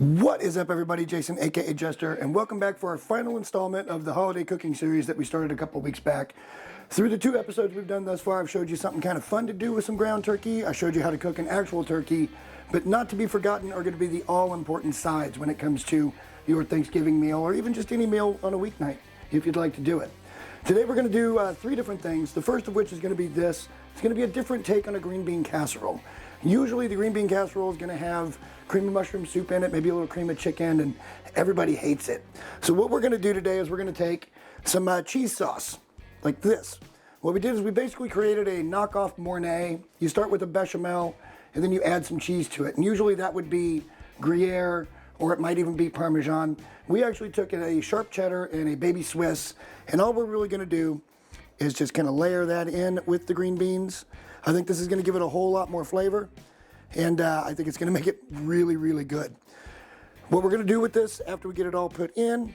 What is up, everybody? Jason, aka Jester, and welcome back for our final installment of the holiday cooking series that we started a couple weeks back. Through the 2 episodes we've done thus far, I've showed you something kind of fun to do with some ground turkey. I showed you how to cook an actual turkey, but not to be forgotten are going to be the all-important sides when it comes to your Thanksgiving meal, or even just any meal on a weeknight, if you'd like to do it. Today we're going to do 3 different things, the first of which is going to be this. It's going to be a different take on a green bean casserole. Usually the green bean casserole is going to have cream of mushroom soup in it, maybe a little cream of chicken, and everybody hates it. So what we're going to do today is we're going to take some cheese sauce, like this. What we did is we basically created a knockoff Mornay. You start with a bechamel, and then you add some cheese to it. And usually that would be Gruyere, or it might even be Parmesan. We actually took a sharp cheddar and a baby Swiss, and all we're really going to do is just kind of layer that in with the green beans. I think this is going to give it a whole lot more flavor, and I think it's going to make it really, really good. What we're going to do with this after we get it all put in,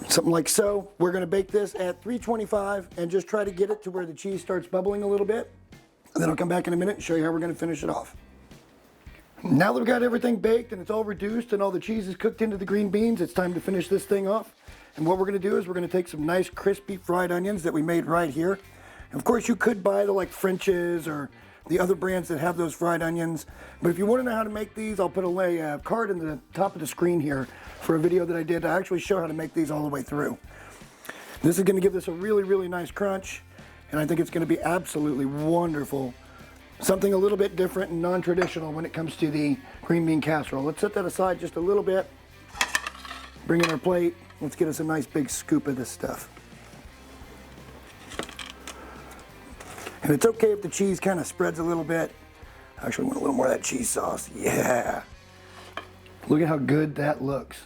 something like so, we're going to bake this at 325 and just try to get it to where the cheese starts bubbling a little bit. And then I'll come back in a minute and show you how we're going to finish it off. Now that we've got everything baked and it's all reduced and all the cheese is cooked into the green beans, it's time to finish this thing off. And what we're going to do is we're going to take some nice crispy fried onions that we made right here. And of course you could buy the like French's or the other brands that have those fried onions. But if you want to know how to make these, I'll put a card in the top of the screen here for a video that I did to actually show how to make these all the way through. This is going to give this a really, really nice crunch. And I think it's going to be absolutely wonderful. Something a little bit different and non-traditional when it comes to the green bean casserole. Let's set that aside just a little bit. Bring in our plate. Let's get us a nice big scoop of this stuff. And it's okay if the cheese kind of spreads a little bit. I actually want a little more of that cheese sauce. Yeah. Look at how good that looks.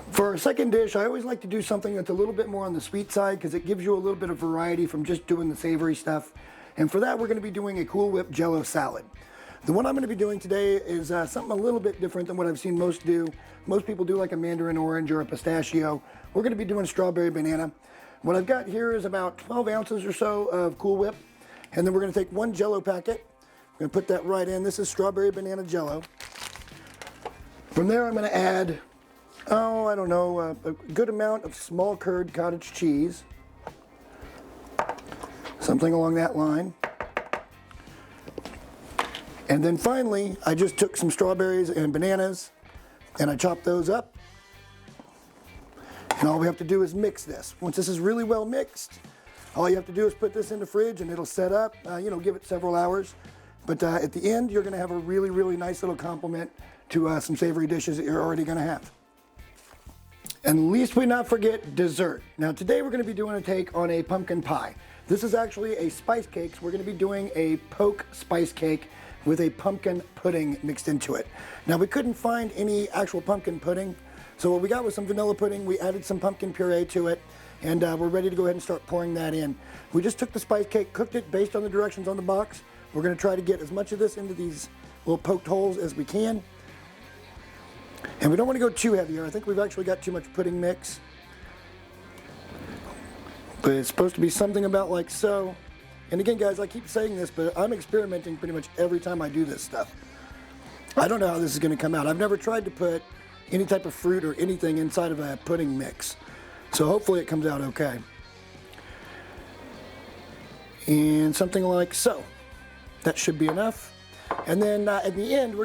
For our second dish, I always like to do something that's a little bit more on the sweet side because it gives you a little bit of variety from just doing the savory stuff. And for that, we're going to be doing a Cool Whip Jello salad. The one I'm going to be doing today is something a little bit different than what I've seen most do. Most people do like a mandarin orange or a pistachio. We're going to be doing strawberry banana. What I've got here is about 12 ounces or so of Cool Whip. And then we're going to take 1 Jello packet. We're going to put that right in. This is strawberry banana Jello. From there, I'm going to add, I don't know, a good amount of small curd cottage cheese. Something along that line. And then finally, I just took some strawberries and bananas and I chopped those up. And all we have to do is mix this. Once this is really well mixed, all you have to do is put this in the fridge and it'll set up, give it several hours. But at the end, you're gonna have a really, really nice little complement to some savory dishes that you're already gonna have. And least we not forget dessert. Now today we're gonna be doing a take on a pumpkin pie. This is actually a spice cake, so we're gonna be doing a poke spice cake with a pumpkin pudding mixed into it. Now we couldn't find any actual pumpkin pudding, so what we got was some vanilla pudding. We added some pumpkin puree to it, and we're ready to go ahead and start pouring that in. We just took the spice cake, cooked it based on the directions on the box. We're gonna try to get as much of this into these little poked holes as we can. And we don't wanna go too heavy here. I think we've actually got too much pudding mix. But it's supposed to be something about like so. And again, guys, I keep saying this, but I'm experimenting pretty much every time I do this stuff. I don't know how this is gonna come out. I've never tried to put any type of fruit or anything inside of a pudding mix. So hopefully it comes out okay. And something like so. That should be enough. And then at the end,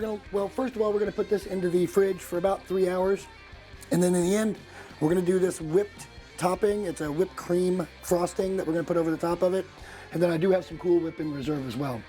first of all, we're gonna put this into the fridge for about 3 hours. And then in the end, we're gonna do this whipped topping. It's a whipped cream frosting that we're gonna put over the top of it. And then I do have some Cool Whip in reserve as well.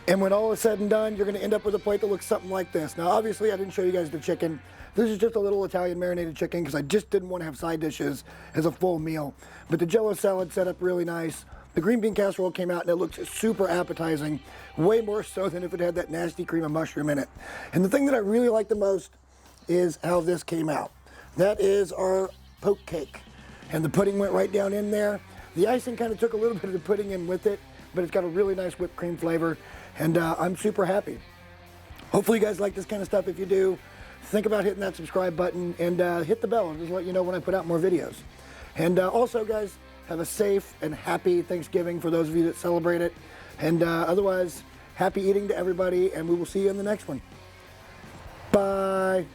And when all is said and done, you're gonna end up with a plate that looks something like this. Now, obviously, I didn't show you guys the chicken. This is just a little Italian marinated chicken because I just didn't want to have side dishes as a full meal. But the Jello salad set up really nice. The green bean casserole came out and it looked super appetizing, way more so than if it had that nasty cream of mushroom in it. And the thing that I really like the most is how this came out. That is our poke cake. And the pudding went right down in there. The icing kind of took a little bit of the pudding in with it, but it's got a really nice whipped cream flavor, and I'm super happy. Hopefully you guys like this kind of stuff. If you do, think about hitting that subscribe button and hit the bell and just let you know when I put out more videos. And also, guys, have a safe and happy Thanksgiving for those of you that celebrate it. And otherwise, happy eating to everybody, and we will see you in the next one. Bye.